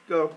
Go.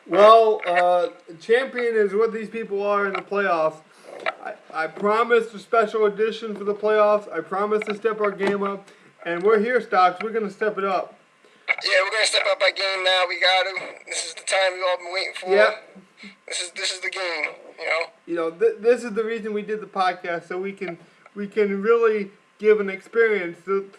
Well, champion is what these people are in the playoffs. I promised a special edition for the playoffs. I promised to step our game up, and we're here, Stocks. We're going to step it up. Yeah, we're gonna step up our game now. We got to. This is the time we've all been waiting for. Yep. This is the game. This is the reason we did the podcast, so we can really give an experience to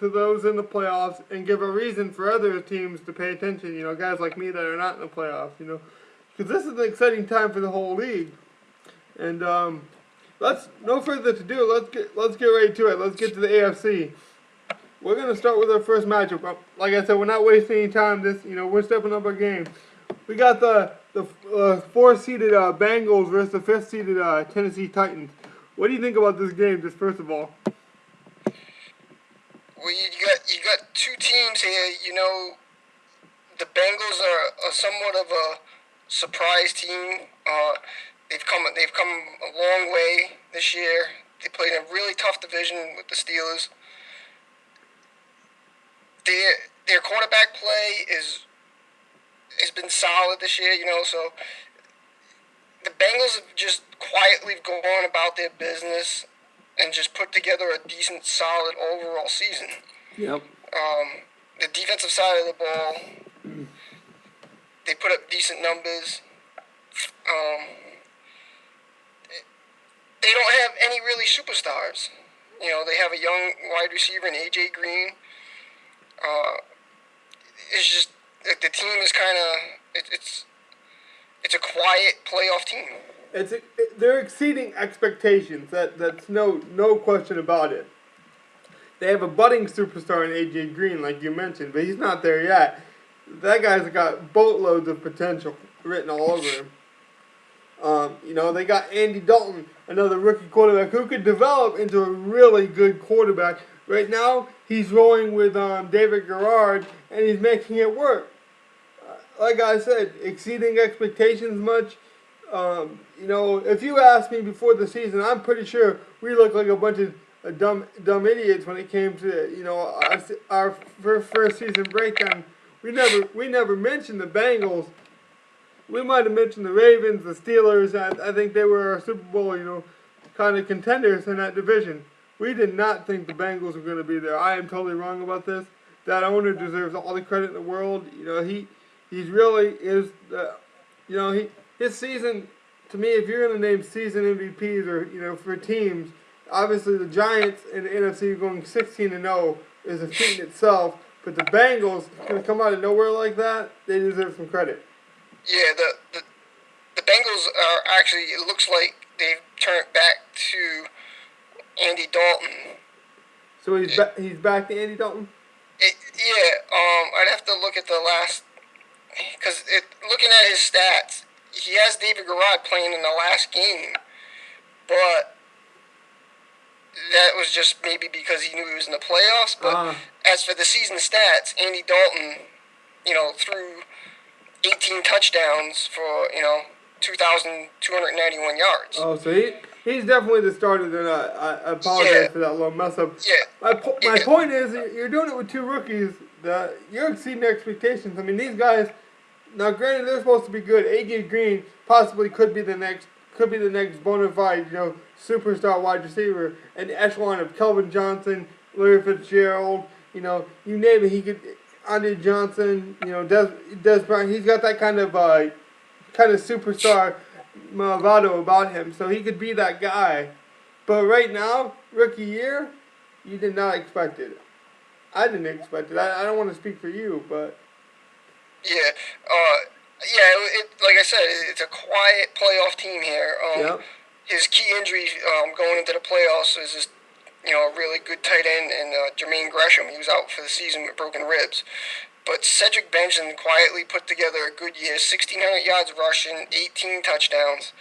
those in the playoffs and give a reason for other teams to pay attention. Guys like me that are not in the playoffs. Because this is an exciting time for the whole league. And let's no further to do. Let's get right to it. Let's get to the AFC. We're gonna start with our first matchup. Like I said, we're not wasting any time. We're stepping up our game. We got the 4th-seeded Bengals versus the 5th-seeded Tennessee Titans. What do you think about this game, just first of all? Well, you got two teams here. The Bengals are somewhat of a surprise team. They've come a long way this year. They played in a really tough division with the Steelers. Their quarterback play has been solid this year, so the Bengals have just quietly gone about their business and just put together a decent, solid overall season. Yep. The defensive side of the ball, they put up decent numbers. They don't have any really superstars. They have a young wide receiver in A.J. Green. It's just the team is kind of it's a quiet playoff team. They're exceeding expectations. That's no question about it. They have a budding superstar in A.J. Green, like you mentioned, but he's not there yet. That guy's got boatloads of potential written all over him. They got Andy Dalton, another rookie quarterback who could develop into a really good quarterback. Right now, he's rolling with David Garrard, and he's making it work. Like I said, exceeding expectations much. If you asked me before the season, I'm pretty sure we looked like a bunch of dumb idiots when it came to our first season breakdown. We never mentioned the Bengals. We might have mentioned the Ravens, the Steelers. I think they were our Super Bowl, kind of contenders in that division. We did not think the Bengals were going to be there. I am totally wrong about this. That owner deserves all the credit in the world. He's really is. His season. To me, if you're going to name season MVPs or for teams, obviously the Giants in the NFC going 16-0 is a feat in itself. But the Bengals going to come out of nowhere like that, they deserve some credit. Yeah, the Bengals are actually. It looks like they've turned back to Andy Dalton. So he's back to Andy Dalton. I'd have to look at the last because looking at his stats, he has David Garrard playing in the last game, but that was just maybe because he knew he was in the playoffs. But as for the season stats, Andy Dalton, threw 18 touchdowns for 2,291 yards. Oh, so he's definitely the starter. Then I apologize for that little mess up. Yeah. My point is, you're doing it with two rookies. You're exceeding expectations. I mean, these guys. Now, granted, they're supposed to be good. AJ Green possibly could be the next bona fide, superstar wide receiver, and the echelon of Kelvin Johnson, Larry Fitzgerald. You name it. He could. Andre Johnson. Des Bryant. He's got that kind of superstar bravado about him, so he could be that guy. But right now, rookie year, you did not expect it. I didn't expect it. I don't want to speak for you, but. Yeah, like I said, it's a quiet playoff team here. Yep. His key injury going into the playoffs is just, a really good tight end, and Jermaine Gresham. He was out for the season with broken ribs. But Cedric Benson quietly put together a good year, 1,600 yards rushing, 18 touchdowns.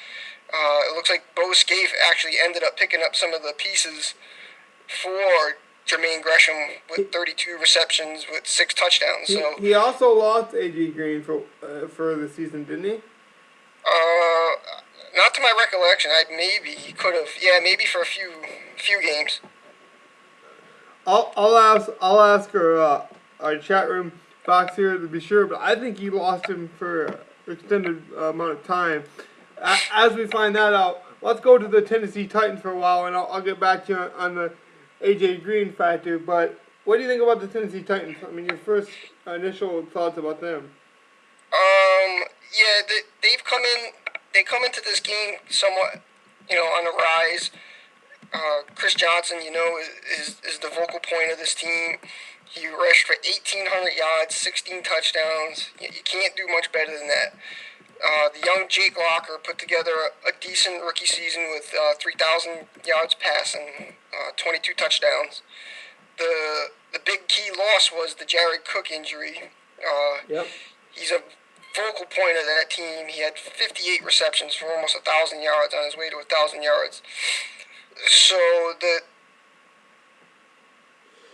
It looks like Bo Scaife actually ended up picking up some of the pieces for Jermaine Gresham with 32 receptions with 6 touchdowns. He also lost A.J. Green for the season, didn't he? Not to my recollection. Maybe he could have. Yeah, maybe for a few games. I'll ask our chat room box here to be sure, but I think he lost him for an extended amount of time. As we find that out, let's go to the Tennessee Titans for a while, and I'll get back to you on the A.J. Green factor. But what do you think about the Tennessee Titans? I mean, your first initial thoughts about them. They've come in. They come into this game somewhat, on the rise. Chris Johnson, is the vocal point of this team. He rushed for 1,800 yards, 16 touchdowns. You can't do much better than that. The young Jake Locker put together a decent rookie season with 3,000 yards passing, 22 touchdowns. The big key loss was the Jared Cook injury. Yep. He's a focal point of that team. He had 58 receptions for almost 1,000 yards on his way to 1,000 yards. So the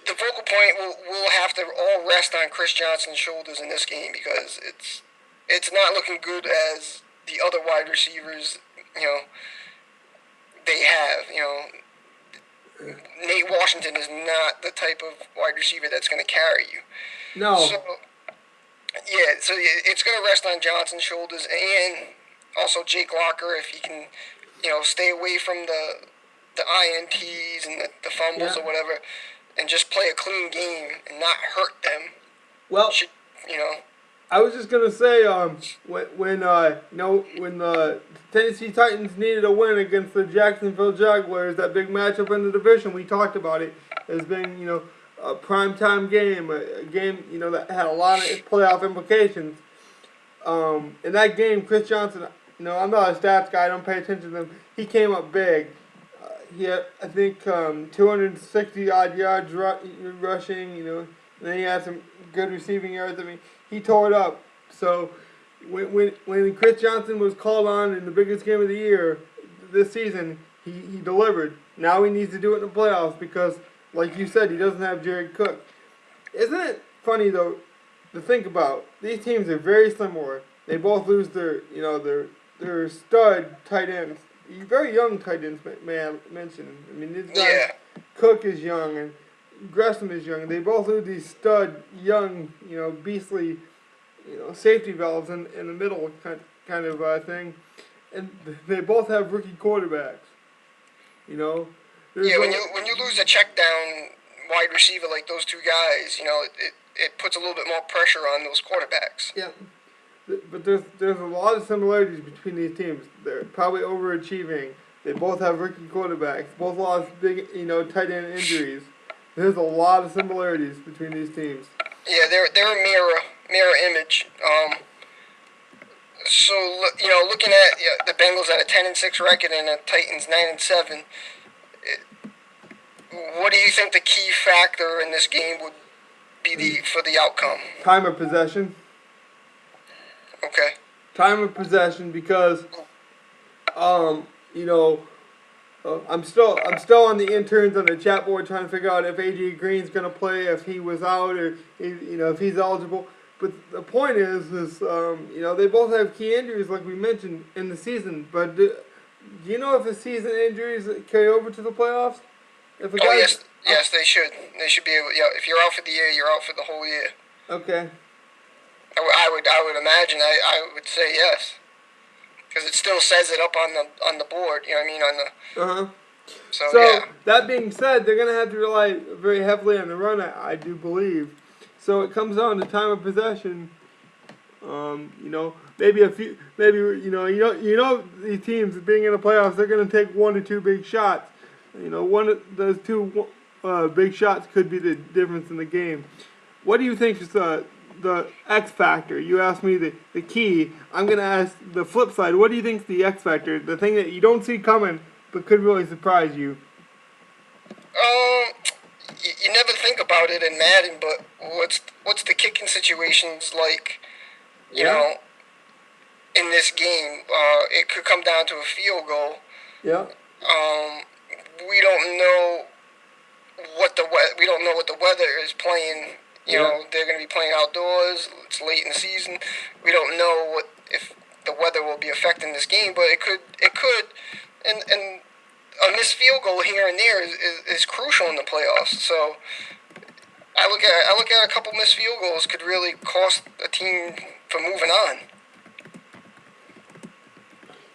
focal point will have to all rest on Chris Johnson's shoulders in this game because it's not looking good as the other wide receivers, they have. Nate Washington is not the type of wide receiver that's going to carry you. No. So it's going to rest on Johnson's shoulders and also Jake Locker if he can, stay away from the INTs and the fumbles or whatever, and just play a clean game and not hurt them. Well, I was just gonna say, when the Tennessee Titans needed a win against the Jacksonville Jaguars, that big matchup in the division, we talked about it as being, a primetime game, a game, that had a lot of playoff implications. In that game, Chris Johnson, I'm not a stats guy, I don't pay attention to them. He came up big. He had, I think, 260 odd yards rushing, and then he had some good receiving yards. I mean, he tore it up. So when Chris Johnson was called on in the biggest game of the year this season, he delivered. Now he needs to do it in the playoffs because, like you said, he doesn't have Jared Cook. Isn't it funny though to think about? These teams are very similar. They both lose their stud tight ends. Very young tight ends, may I mention. I mean, these guys, Cook is young and Gresham is young. They both lose these stud, young, beastly, safety valves in the middle kind of thing. And they both have rookie quarterbacks. When you lose a check down wide receiver like those two guys, it puts a little bit more pressure on those quarterbacks. Yeah. but there's a lot of similarities between these teams. They're probably overachieving. They both have rookie quarterbacks. Both lost big, tight end injuries. There's a lot of similarities between these teams. Yeah, they're a mirror image. So looking at the Bengals at a 10-6 record and the Titans 9-7, what do you think the key factor in this game would be for the outcome? Time of possession. Okay. Time of possession because, you know, I'm still on the interns on the chat board trying to figure out if AJ Green's gonna play, if he was out, or if he's eligible. But the point is they both have key injuries like we mentioned in the season. But do you know if the season injuries carry over to the playoffs? If yes, they should. They should be able. Yeah, if you're out for the year, you're out for the whole year. Okay. I would imagine. I would say yes, because it still says it up on the board. You know what I mean on the. So yeah. That being said, they're gonna have to rely very heavily on the run. I do believe. So it comes down to time of possession. Maybe these teams being in the playoffs, they're gonna take 1 or 2 big shots. One of those 2 big shots could be the difference in the game. What do you think is the X factor? You asked me the key. I'm gonna ask the flip side. What do you think is the X factor? The thing that you don't see coming but could really surprise you. You never think about it in Madden, but what's the kicking situations like? You know, in this game, it could come down to a field goal. Yeah. We don't know what the weather is playing. You know, they're going to be playing outdoors. It's late in the season. We don't know if the weather will be affecting this game, but it could, and a missed field goal here and there is crucial in the playoffs. So I look at a couple missed field goals could really cost a team from moving on.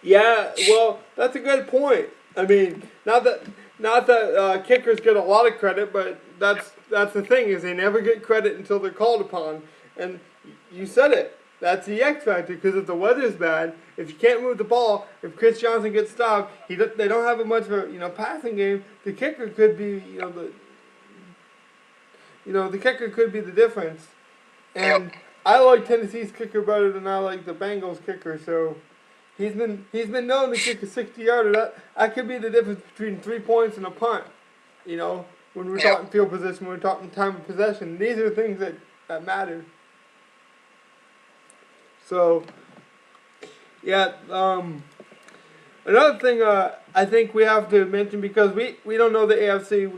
Yeah, well, that's a good point. I mean, not that kickers get a lot of credit, but that's the thing is they never get credit until they're called upon. And you said it. That's the X factor because if the weather's bad, if you can't move the ball, if Chris Johnson gets stopped, they don't have much of a passing game. The kicker could be the kicker could be the difference. And I like Tennessee's kicker better than I like the Bengals kicker. So he's been known to kick a 60-yarder. That could be the difference between 3 points and a punt. When we're talking field position, when we're talking time of possession, these are the things that matter. So, yeah, another thing I think we have to mention, because we don't know the AFC,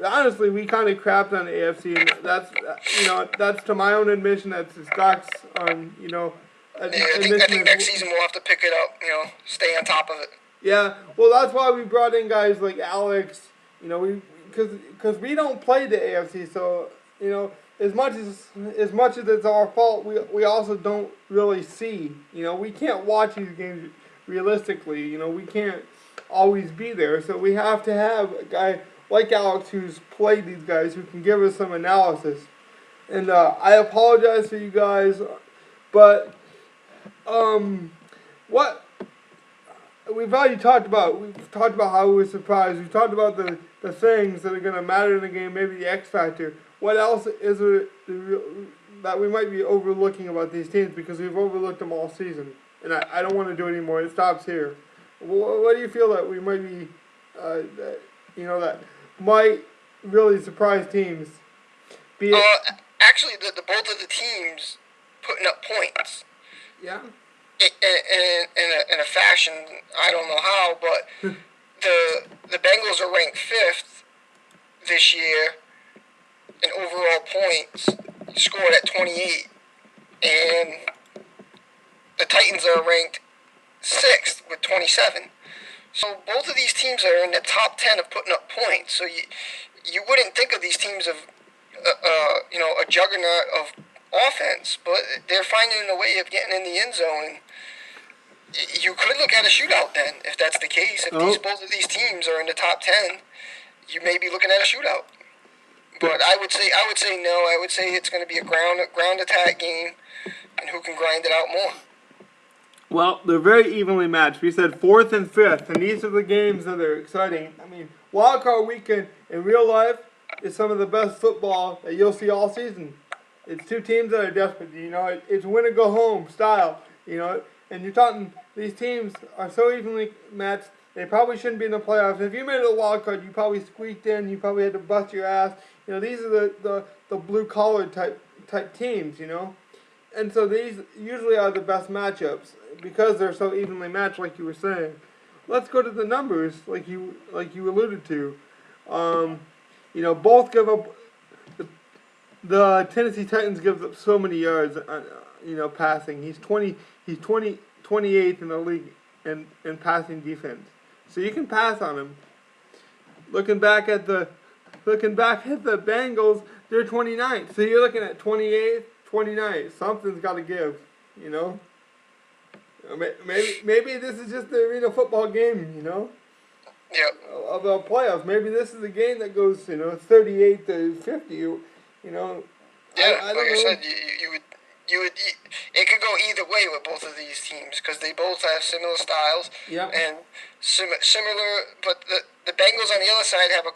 honestly, we kind of crapped on the AFC, and that's to my own admission, that's the stocks on, I think next season we'll have to pick it up, stay on top of it. Yeah, well, that's why we brought in guys like Alex, because we don't play the AFC, so, as much as it's our fault, we also don't really see. We can't watch these games realistically. We can't always be there. So we have to have a guy like Alex who's played these guys who can give us some analysis. And I apologize for you guys, but what we've already talked about. We've talked about how we were surprised. We've talked about the things that are going to matter in the game, maybe the X factor. What else is there that we might be overlooking about these teams because we've overlooked them all season? And I don't want to do it anymore. It stops here. What do you feel that we might be, that might really surprise teams? Actually, the both of the teams putting up points. Yeah. In a fashion, I don't know how, but the Bengals are ranked 5th this year in overall points, scored at 28, and the Titans are ranked 6th with 27. So both of these teams are in the top 10 of putting up points. So you wouldn't think of these teams of a juggernaut of offense, but they're finding a way of getting in the end zone. You could look at a shootout then, if that's the case. If both of these teams are in the top 10, you may be looking at a shootout. But I would say no. I would say it's going to be a ground attack game, and who can grind it out more. Well, they're very evenly matched. We said fourth and fifth, and these are the games that are exciting. I mean, Wild Card Weekend in real life is some of the best football that you'll see all season. It's two teams that are desperate. It's win or go home style. And you're talking these teams are so evenly matched. They probably shouldn't be in the playoffs. If you made it a wild card, you probably squeaked in. You probably had to bust your ass. These are the blue collar type teams. And so these usually are the best matchups because they're so evenly matched, like you were saying. Let's go to the numbers, like you alluded to. Both give up. The Tennessee Titans gives up so many yards, passing. He's 28th in the league in passing defense. So you can pass on him. Looking back at the Bengals, they're 29th. So you're looking at 28th, 29th. Something's got to give, Maybe this is just the arena football game, Yep. Of the playoffs. Maybe this is a game that goes, 38 to 50. Yeah, I like don't I know. said, it could go either way with both of these teams because they both have similar styles and similar. But the Bengals on the other side have a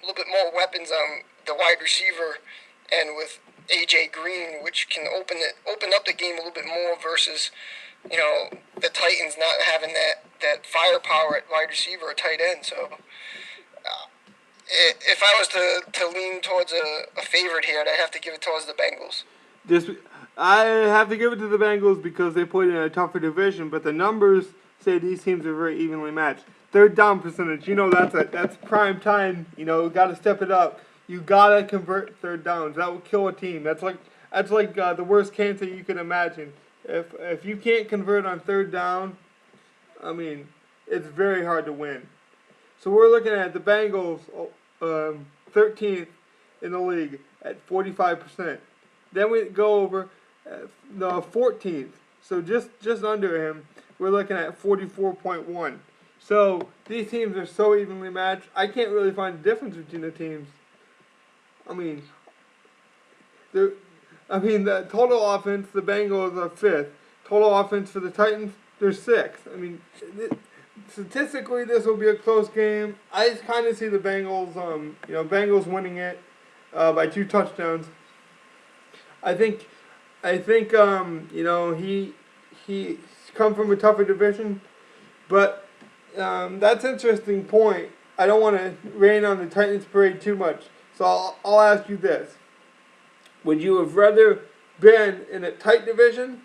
little bit more weapons on the wide receiver and with AJ Green, which can open up the game a little bit more versus the Titans not having that firepower at wide receiver or tight end. So. If I was to lean towards a favorite here, I'd have to give it towards the Bengals. I have to give it to the Bengals because they played in a tougher division, but the numbers say these teams are very evenly matched. Third down percentage, that's prime time. Got to step it up. You gotta convert third downs. That will kill a team. That's like the worst cancer you could imagine. If you can't convert on third down, I mean, it's very hard to win. So we're looking at the Bengals, 13th in the league at 45%. Then we go over the 14th. So just under him, we're looking at 44.1. So these teams are so evenly matched. I can't really find a difference between the teams. I mean, the total offense, the Bengals are 5th. Total offense for the Titans, they're 6th. I mean, statistically, this will be a close game. I kind of see the Bengals, Bengals winning it by 2 touchdowns. I think, he's come from a tougher division, but that's an interesting point. I don't want to rain on the Titans parade too much, so I'll ask you this: would you have rather been in a tight division,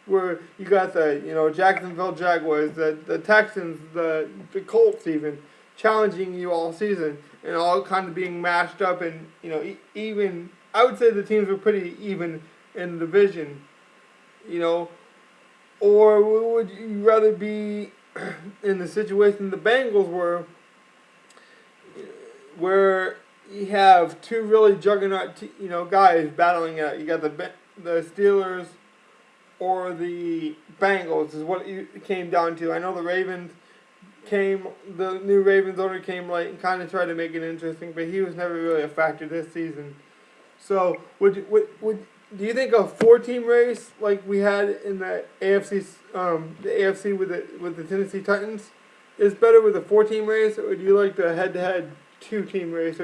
where you got the Jacksonville Jaguars, the Texans, the Colts even challenging you all season and all kind of being mashed up and even I would say the teams were pretty even in the division, or would you rather be in the situation the Bengals were, where you have two really juggernaut guys battling it out. You got the Steelers or the Bengals is what it came down to. I know the new Ravens owner came late and kind of tried to make it interesting, but he was never really a factor this season. So do you think a 4-team race like we had in the AFC with the Tennessee Titans is better with a 4-team race, or do you like the head-to-head 2-team race?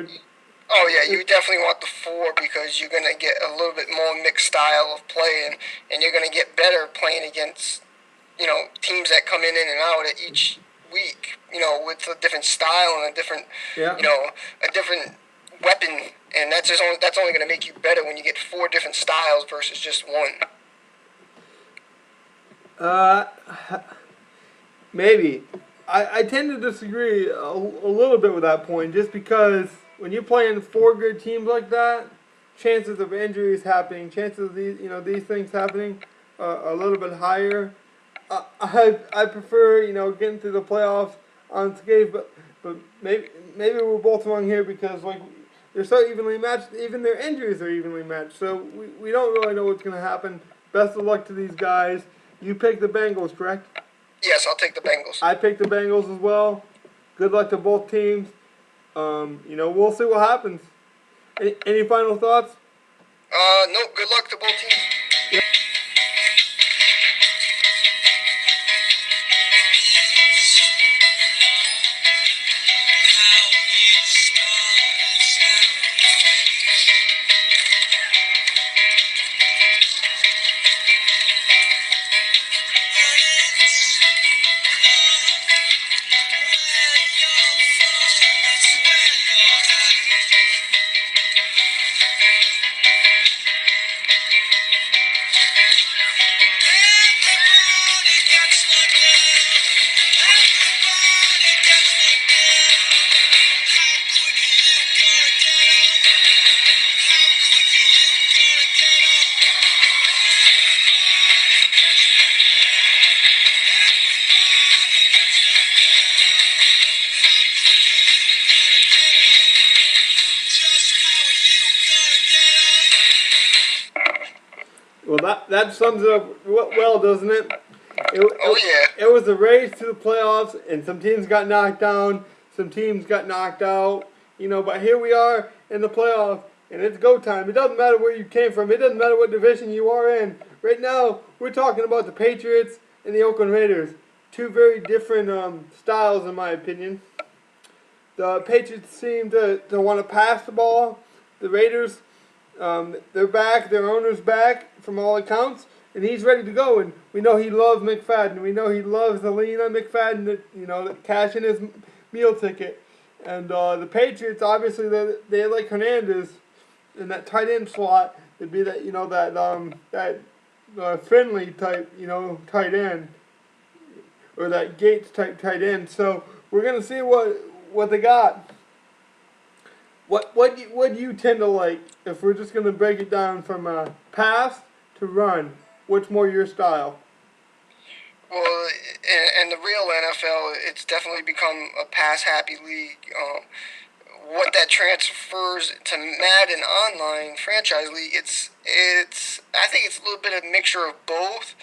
Oh yeah, you definitely want the 4 because you're gonna get a little bit more mixed style of play, and you're gonna get better playing against teams that come in and out at each week, with a different style and a different a different weapon, and that's only gonna make you better when you get 4 different styles versus just 1. Maybe. I tend to disagree a little bit with that point, just because when you're playing 4 good teams like that, chances of injuries happening, chances of these things happening are a little bit higher. I prefer getting through the playoffs unscathed, but maybe we're both wrong here because they're so evenly matched. Even their injuries are evenly matched, so we don't really know what's going to happen. Best of luck to these guys. You picked the Bengals, correct? Yes, I'll take the Bengals. I picked the Bengals as well. Good luck to both teams. We'll see what happens. Any final thoughts? No. Good luck to both teams. Yep. that sums it up well, doesn't it? Oh yeah. It was a race to the playoffs, and some teams got knocked down, some teams got knocked out. But here we are in the playoffs, and it's go time. It doesn't matter where you came from. It doesn't matter what division you are in. Right now, we're talking about the Patriots and the Oakland Raiders. Two very different styles, in my opinion. The Patriots seem to want to pass the ball. The Raiders, they're back. Their owner's back from all accounts, and he's ready to go. And we know he loves McFadden. We know he loves the lean on McFadden. Cashing his meal ticket. And the Patriots, obviously, they like Hernandez in that tight end slot. It'd be that Finley type tight end, or that Gates type tight end. So we're gonna see what they got. What do you tend to like? If we're just gonna break it down from pass to run, what's more your style? Well, in the real NFL, it's definitely become a pass-happy league. What that transfers to Madden Online franchise league, I think it's a little bit of a mixture of both.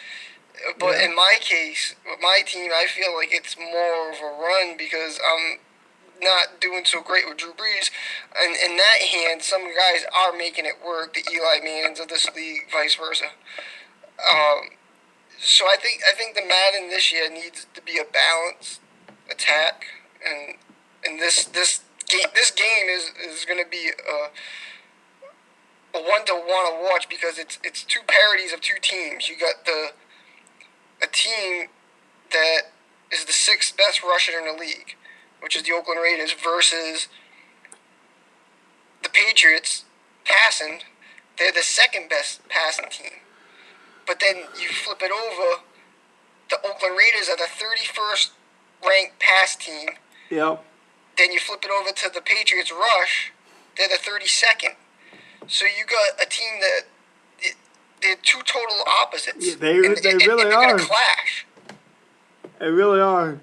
But in my case, with my team, I feel like it's more of a run because I'm not doing so great with Drew Brees. And in that hand, some guys are making it work, the Eli Mannings of this league, vice versa. So I think the Madden this year needs to be a balanced attack, and this game is going to be a one to want to watch because it's two parodies of two teams. You got a team that is the sixth best rusher in the league, which is the Oakland Raiders, versus the Patriots passing. They're the second best passing team. But then you flip it over, the Oakland Raiders are the 31st ranked pass team. Yep. Then you flip it over to the Patriots rush, they're the 32nd. So you got a team that they're two total opposites. Yeah, they really they're are. Going to clash. They really are.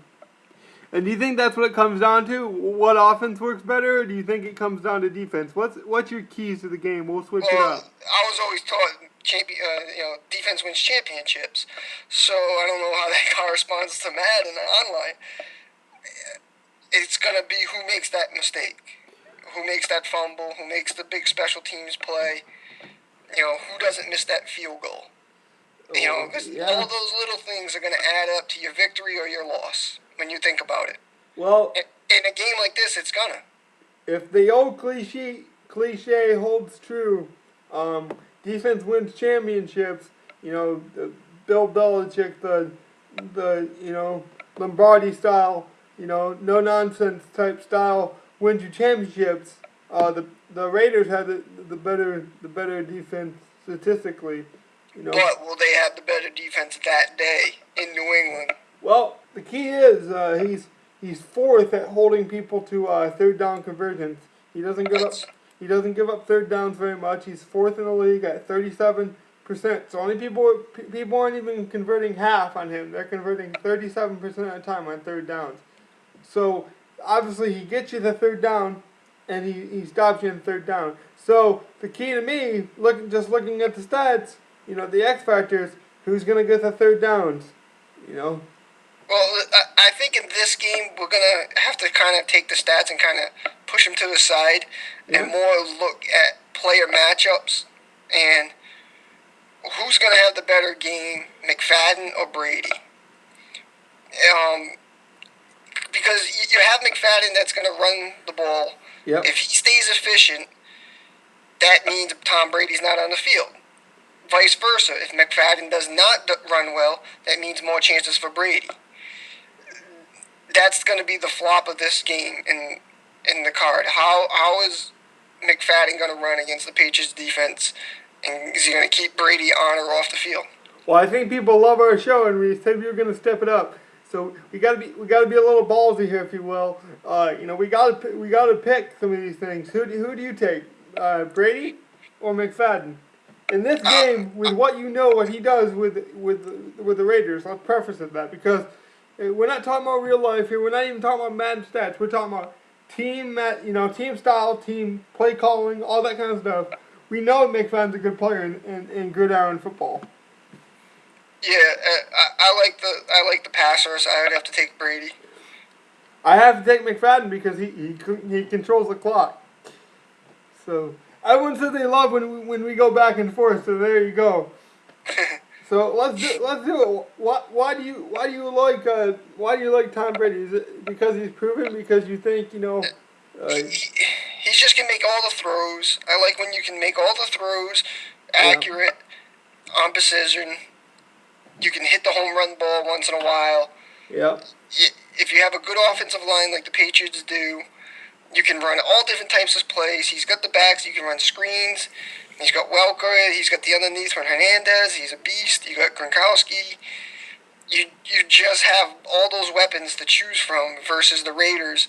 And do you think that's what it comes down to? What offense works better, or do you think it comes down to defense? What's your keys to the game? We'll switch it up. I was always taught defense wins championships. So I don't know how that corresponds to Madden Online. It's gonna be who makes that mistake, who makes that fumble, who makes the big special teams play. Who doesn't miss that field goal. Because all those little things are gonna add up to your victory or your loss when you think about it. Well, in a game like this, it's gonna. If the old cliche holds true, defense wins championships. The Bill Belichick, the Lombardi style, no nonsense type style wins you championships. The Raiders had the better defense statistically. But will they have the better defense that day in New England? Well, the key is he's fourth at holding people to third down conversions. He doesn't give up third downs very much. He's fourth in the league at 37%. So only people aren't even converting half on him. They're converting 37% of the time on third downs. So obviously he gets you the third down, and he stops you in third down. So the key to me, looking at the stats, the X factors, who's gonna get the third downs, Well, I think in this game we're gonna have to kind of take the stats and kind of push them to the side and more look at player matchups and who's gonna have the better game, McFadden or Brady. Because you have McFadden that's gonna run the ball. Yep. If he stays efficient, that means Tom Brady's not on the field. Vice versa, if McFadden does not run well, that means more chances for Brady. That's going to be the flop of this game in the card. How is McFadden going to run against the Patriots defense, and is he going to keep Brady on or off the field? Well, I think people love our show, and we said we were going to step it up. So we got to be a little ballsy here, if you will. We got to pick some of these things. Who do you take, Brady or McFadden? In this game, with what he does with the Raiders, let's preface that because we're not talking about real life here. We're not even talking about Madden stats. We're talking about team style, team play calling, all that kind of stuff. we know McFadden's a good player in gridiron football. Yeah, I like the passers. I would have to take Brady. I have to take McFadden because he controls the clock. So everyone says they love when we go back and forth. So there you go. So let's do it. Why do you like Tom Brady? Is it because he's proven? Because you think he, he, he's just gonna make all the throws. I like when you can make all the throws yeah, accurate, on precision. You can hit the home run ball once in a while. yeah, If you have a good offensive line like the Patriots do, you can run all different types of plays. He's got the backs. You can run screens. He's got Welker. He's got the underneath from Hernandez. He's a beast. You got Gronkowski. You just have all those weapons to choose from versus the Raiders.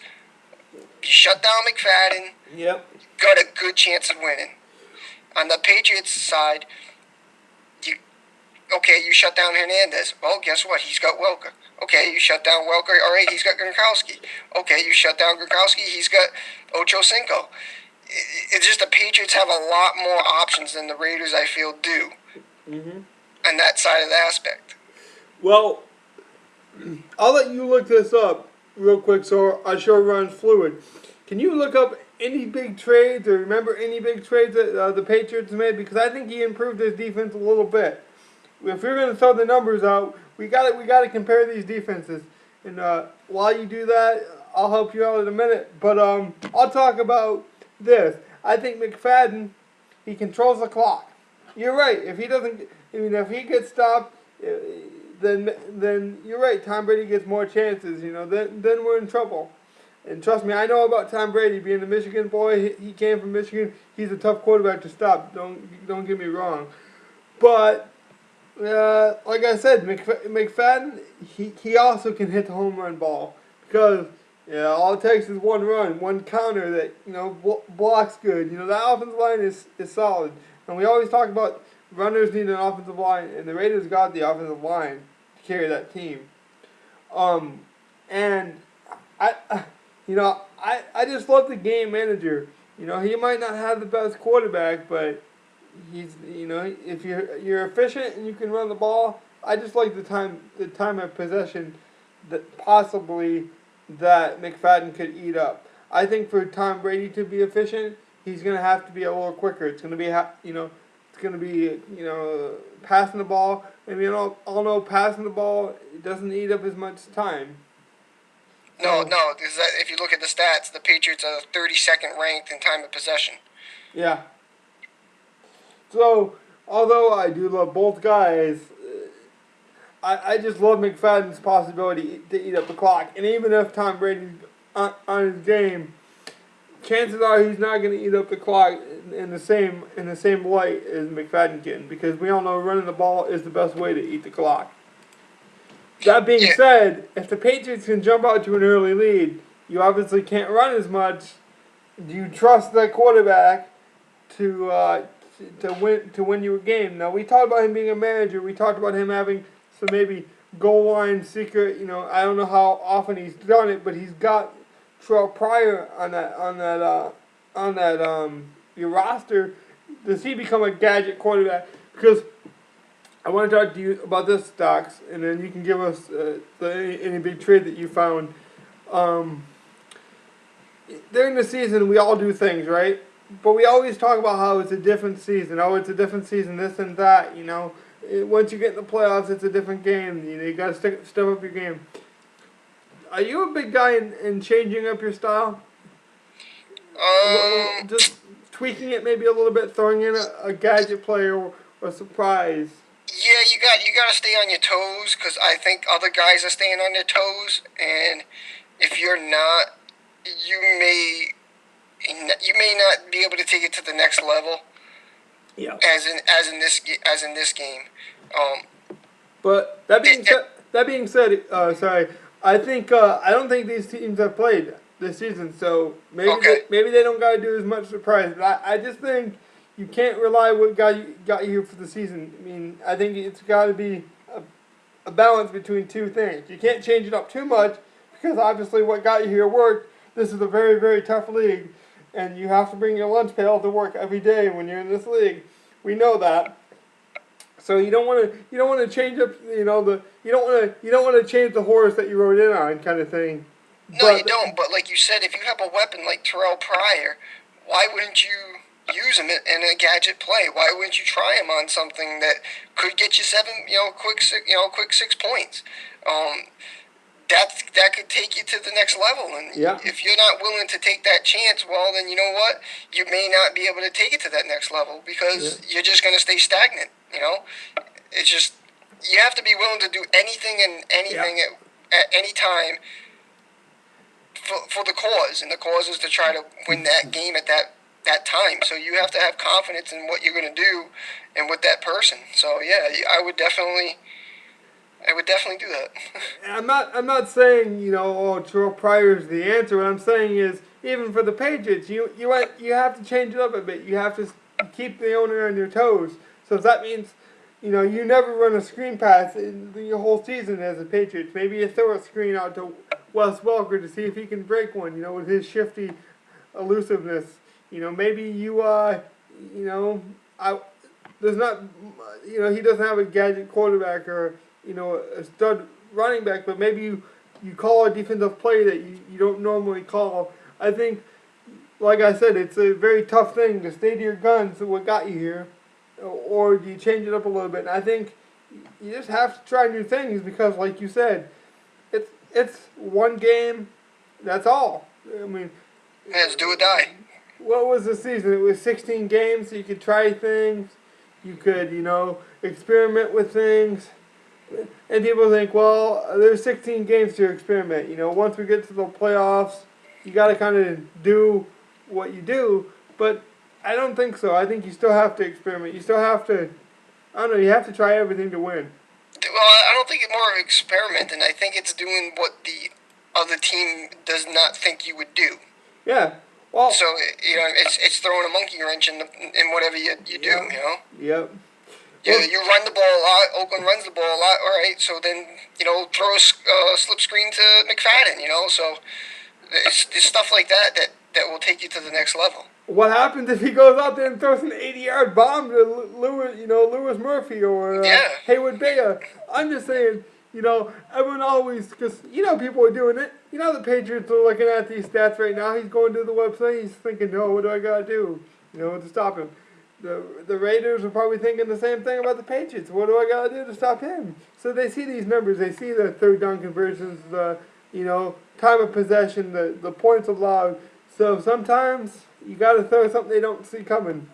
You shut down McFadden. yep, You got a good chance of winning. On the Patriots side, you shut down Hernandez. Well, guess what? He's got Welker. Okay, you shut down Welker. All right, he's got Gronkowski. Okay, you shut down Gronkowski. He's got Ocho Cinco. It's just the Patriots have a lot more options than the Raiders, I feel, do. Mm-hmm. On that side of the aspect. Well, I'll let you look this up real quick so our show runs fluid. Can you look up any big trades or remember any big trades that the Patriots made? Because I think he improved his defense a little bit. If you're going to throw the numbers out, we got to compare these defenses. And while you do that, I'll help you out in a minute. But I'll talk about this. I think McFadden, he controls the clock. You're right. If he gets stopped, then you're right. Tom Brady gets more chances. Then we're in trouble. And trust me, I know about Tom Brady being a Michigan boy. He came from Michigan. He's a tough quarterback to stop. Don't get me wrong. But like I said, McFadden, he also can hit the home run ball because all it takes is one run, one counter that blocks good. That offensive line is solid, and we always talk about runners need an offensive line, and the Raiders got the offensive line to carry that team. And I just love the game manager. He might not have the best quarterback, but he's if you're efficient and you can run the ball, I just like the time of possession that possibly that McFadden could eat up. I think for Tom Brady to be efficient, he's gonna have to be a little quicker. It's gonna be passing the ball. I mean, all know passing the ball it doesn't eat up as much time. No, because if you look at the stats, the Patriots are 32nd ranked in time of possession. Yeah. So, although I do love both guys, I just love McFadden's possibility to eat up the clock. And even if Tom Brady's on his game, chances are he's not going to eat up the clock in the same light as McFadden can, because we all know running the ball is the best way to eat the clock. That being said, if the Patriots can jump out to an early lead, you obviously can't run as much. Do you trust that quarterback to win you a game? Now, we talked about him being a manager. We talked about him having some maybe goal line secret. I don't know how often he's done it, but he's got Terrell Pryor on your roster. Does he become a gadget quarterback? Because I want to talk to you about this, Stocks, and then you can give us any big trade that you found. During the season, we all do things, right? But we always talk about how it's a different season. Oh, it's a different season, this and that, Once you get in the playoffs, it's a different game. You got to step up your game. Are you a big guy in changing up your style? Just tweaking it maybe a little bit, throwing in a gadget player or a surprise. Yeah, you got to stay on your toes, because I think other guys are staying on their toes, and if you're not, you may not be able to take it to the next level. Yeah. As in this game. But that being said, sorry. I don't think these teams have played this season, so maybe they don't got to do as much surprise. But I just think you can't rely on what got you here for the season. I mean, I think it's got to be a balance between two things. You can't change it up too much, because obviously what got you here worked. This is a very, very tough league, and you have to bring your lunch pail to work every day when you're in this league. We know that. So you don't want to change up you don't want to change the horse that you rode in on kind of thing. No, you But don't. But like you said, if you have a weapon like Terrell Pryor, why wouldn't you use him in a gadget play? Why wouldn't you try him on something that could get you quick 6 points? Um, that could take you to the next level. And yeah, if you're not willing to take that chance, well, then you know what? You may not be able to take it to that next level yeah, because you're just going to stay stagnant. It's just you have to be willing to do anything and yeah. anything at any time for the cause, and the cause is to try to win that game at that time. So you have to have confidence in what you're going to do and with that person. So yeah, I would definitely do that. I'm not saying Terrell Pryor's the answer. What I'm saying is even for the Patriots, you have to change it up a bit. You have to keep the owner on your toes. So if that means you never run a screen pass in your whole season as a Patriots. Maybe you throw a screen out to Wes Welker to see if he can break one. With his shifty elusiveness. Maybe there's not he doesn't have a gadget quarterback or a stud running back, but maybe you call a defensive play that you don't normally call. I think, like I said, it's a very tough thing to stay to your guns. What got you here, or do you change it up a little bit? And I think you just have to try new things because, like you said, it's one game. That's all. I mean, Let's do or die. what was the season? It was 16 games, so you could try things. You could, experiment with things. And people think, well, there's 16 games to experiment. Once we get to the playoffs, you got to kind of do what you do. But I don't think so. I think you still have to experiment. You still have to, I don't know, you have to try everything to win. Well, I don't think it's more of an experiment, and I think it's doing what the other team does not think you would do. Yeah. Well. So it's throwing a monkey wrench in whatever you do. Yep. You run the ball a lot. Oakland runs the ball a lot. All right, so then throw a slip screen to McFadden. So it's stuff like that will take you to the next level. What happens if he goes out there and throws an 80-yard bomb to Lewis Murphy or Haywood Baya? I'm just saying, everyone always, because people are doing it. The Patriots are looking at these stats right now. He's going to the website. He's thinking, no, what do I gotta do? To stop him. The Raiders are probably thinking the same thing about the Patriots. What do I got to do to stop him? So they see these numbers. They see the third down conversions, the time of possession, the points allowed. So sometimes you got to throw something they don't see coming.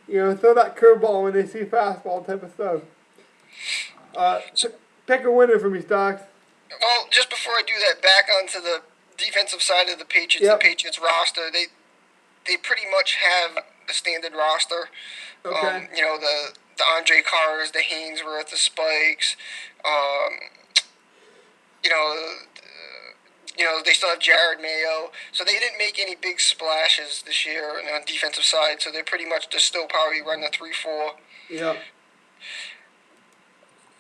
Throw that curveball when they see fastball type of stuff. Pick a winner for me, Stocks. Well, just before I do that, back onto the defensive side of the Patriots, Yep. The Patriots roster, they pretty much have the standard roster. Okay. The Andre Carrs, the Hainsworth, the Spikes. They still have Jared Mayo. So they didn't make any big splashes this year on the defensive side. So they're pretty much just still probably run the 3-4. Yeah.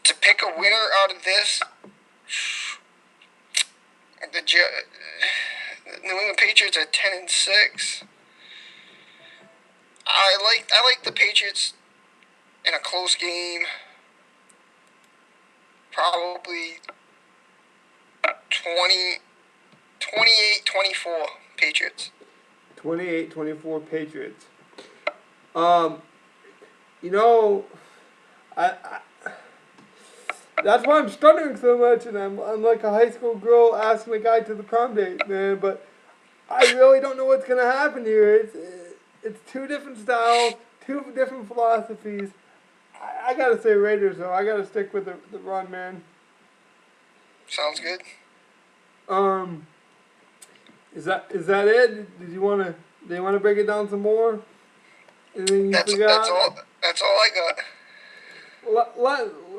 To pick a winner out of this, the New England Patriots are 10-6. I like the Patriots in a close game. Probably 28-24 Patriots. 28-24 Patriots. That's why I'm stuttering so much, and I'm like a high school girl asking a guy to the prom date, man. But I really don't know what's gonna happen here. It's two different styles, two different philosophies. I gotta say Raiders though. I gotta stick with the run, man. Sounds good. Is that it? Do you wanna break it down some more? Anything you forgot? That's all I got.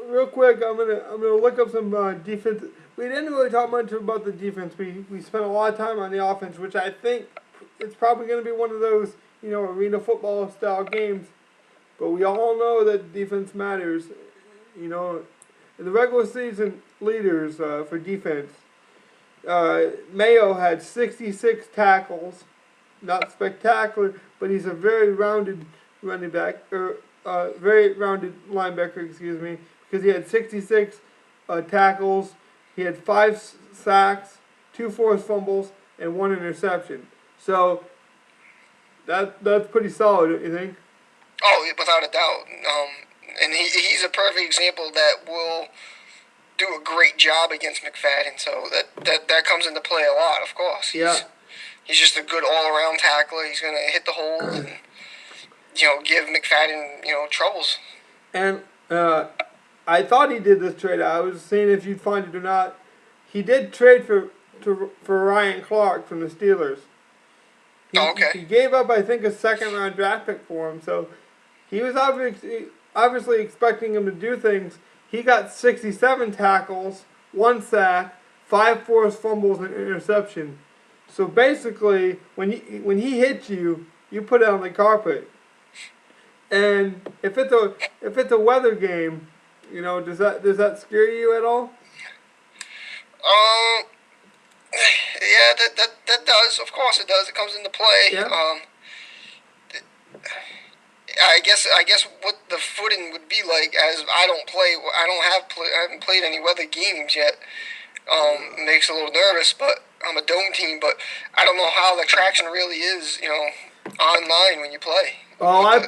Real quick, I'm gonna look up some defense. We didn't really talk much about the defense. We spent a lot of time on the offense, which I think it's probably gonna be one of those arena football style games. But we all know that defense matters. The regular season leaders for defense. Mayo had 66 tackles. not spectacular, but he's a very rounded running back, or very rounded linebacker, excuse me, because he had 66 tackles, he had 5 sacks, 2 forced fumbles, and 1 interception. So that's pretty solid, don't you think? Oh, without a doubt. And he's a perfect example that will do a great job against McFadden. So that comes into play a lot, of course. Yeah. He's just a good all-around tackler. He's going to hit the holes and, give McFadden, troubles. And I thought he did this trade. I was seeing if you'd find it or not. He did trade for Ryan Clark from the Steelers. He gave up, I think, a second-round draft pick for him. So he was obviously expecting him to do things. He got 67 tackles, 1 sack, 5 forced fumbles, and an interception. So basically, when he hits you, you put it on the carpet. And if it's a weather game, does that scare you at all? Yeah, that does. Of course, it does. It comes into play. Yeah. I guess what the footing would be like, as I haven't played any weather games yet. Makes a little nervous, but I'm a dome team, but I don't know how the traction really is, online when you play. Oh, I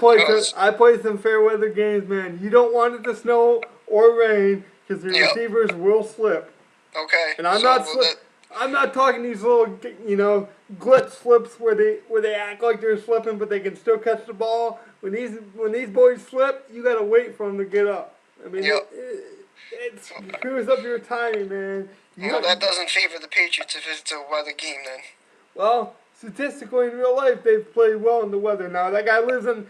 played some fair weather games, man. You don't want it to snow or rain because the receivers will slip. Okay. And I'm not talking these little, glitch slips where they act like they're slipping, but they can still catch the ball. When these boys slip, you gotta wait for them to get up. I mean, it screws up your timing, man. That doesn't favor the Patriots if it's a weather game, then. Well, statistically in real life, they've played well in the weather. Now that guy lives in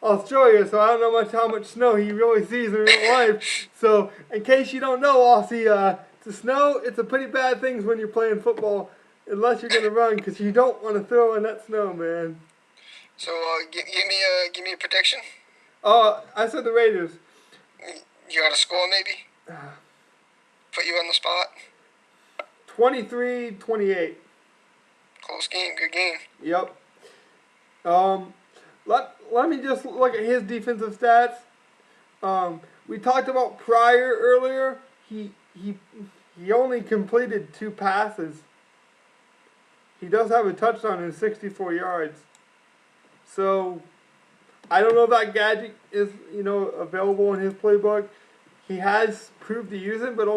Australia, so I don't know how much snow he really sees in real life. So in case you don't know, Aussie, the snow, it's a pretty bad thing when you're playing football, unless you're gonna run, because you don't want to throw in that snow, man. So give me a prediction. I said the Raiders. You got a score, maybe? Put you on the spot. 23-28. Close game, good game. Yep. Let me just look at his defensive stats. We talked about Pryor earlier. He only completed 2 passes. He does have a touchdown in 64 yards. So I don't know if that gadget is available in his playbook. He has proved to use it, but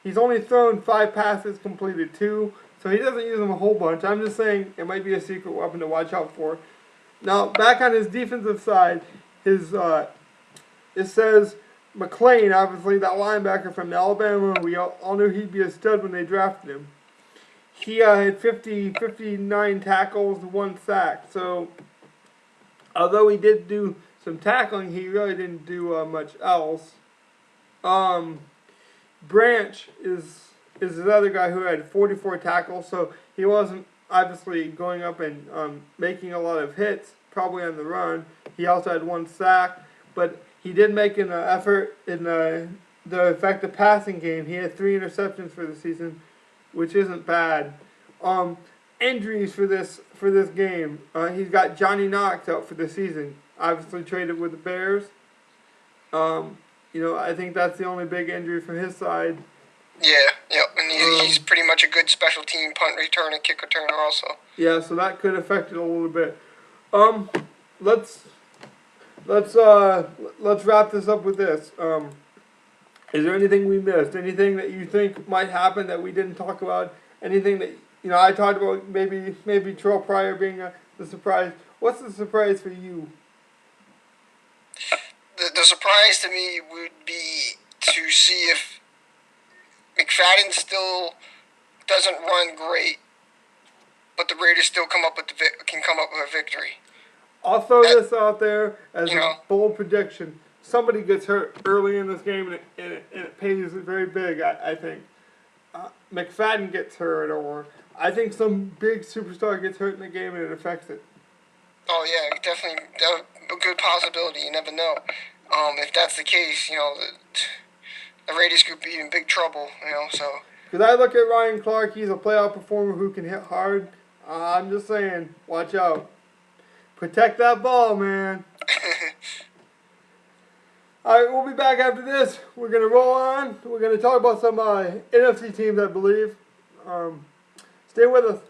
he's only thrown 5 passes, completed 2. So he doesn't use them a whole bunch. I'm just saying it might be a secret weapon to watch out for. Now, back on his defensive side, it says McClain, obviously that linebacker from Alabama. We all knew he'd be a stud when they drafted him. He had 59 tackles, 1 sack. So, although he did do some tackling, he really didn't do much else. Branch is the other guy who had 44 tackles, so he wasn't obviously going up and making a lot of hits, probably on the run. He also had 1 sack, but he did make an effort in the effective passing game. He had 3 interceptions for the season, which isn't bad. Injuries for this game. He's got Johnny Knox out for the season. Obviously traded with the Bears. I think that's the only big injury from his side. Yeah, and he's pretty much a good special team punt returner, kick returner also. Yeah, so that could affect it a little bit. Let's wrap this up with this. Is there anything we missed? Anything that you think might happen that we didn't talk about? Anything that I talked about maybe Terrell Pryor being the surprise. What's the surprise for you? The surprise to me would be to see if McFadden still doesn't run great, but the Raiders still can come up with a victory. I'll throw this out there as a bold prediction. Somebody gets hurt early in this game, and it pays very big, I think. McFadden gets hurt, or I think some big superstar gets hurt in the game and it affects it. Oh, yeah, definitely a good possibility. You never know. If that's the case, the Raiders could be in big trouble, so. Because I look at Ryan Clark, he's a playoff performer who can hit hard. I'm just saying, watch out. Protect that ball, man. Alright, we'll be back after this. We're going to roll on. We're going to talk about some NFC teams, I believe. Stay with us.